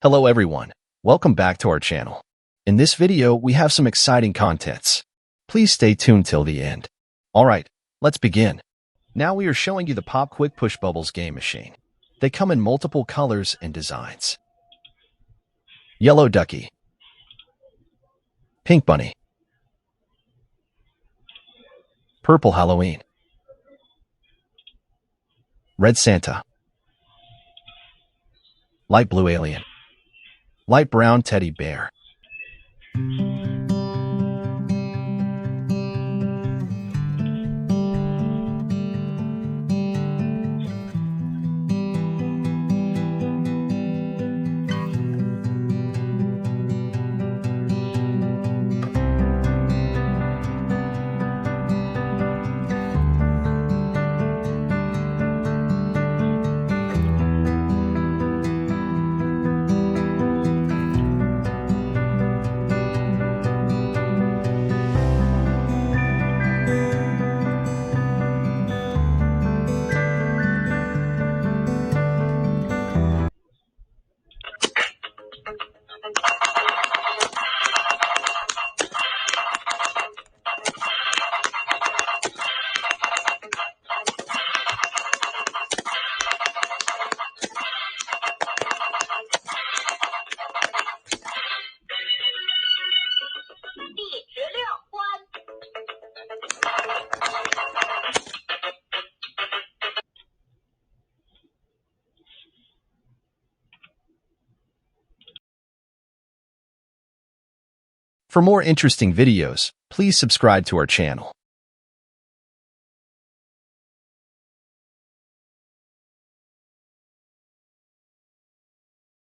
Hello everyone, welcome back to our channel. In this video, we have some exciting contents. Please stay tuned till the end. Alright, let's begin. Now we are showing you the Pop Quick Push Bubbles game machine. They come in multiple colors and designs. Yellow Ducky, Pink Bunny, Purple Halloween, Red Santa, Light Blue Alien, Light Brown Teddy Bear. For more interesting videos, please subscribe to our channel.